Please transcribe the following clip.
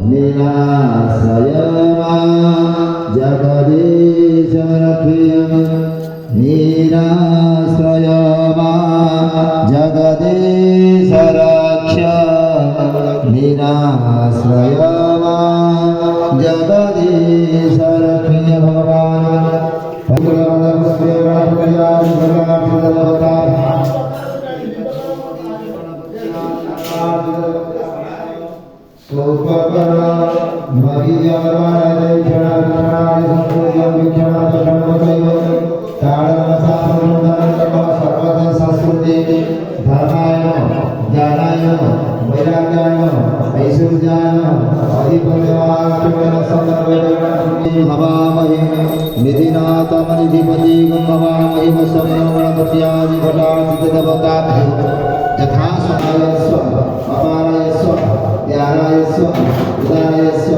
निराश्रयमा जगदीशरक्षियं निराश्रयमा जगदीशरक्ष निराश्रयमा जगदीशरक्षिय भगवान् निधिनाथमनिधिपति गंगवामहि वसमयमणपत्यादि भटार्चितदेवता यथा समायस्व अपारायस्व ध्यानायस्व उदारयस्व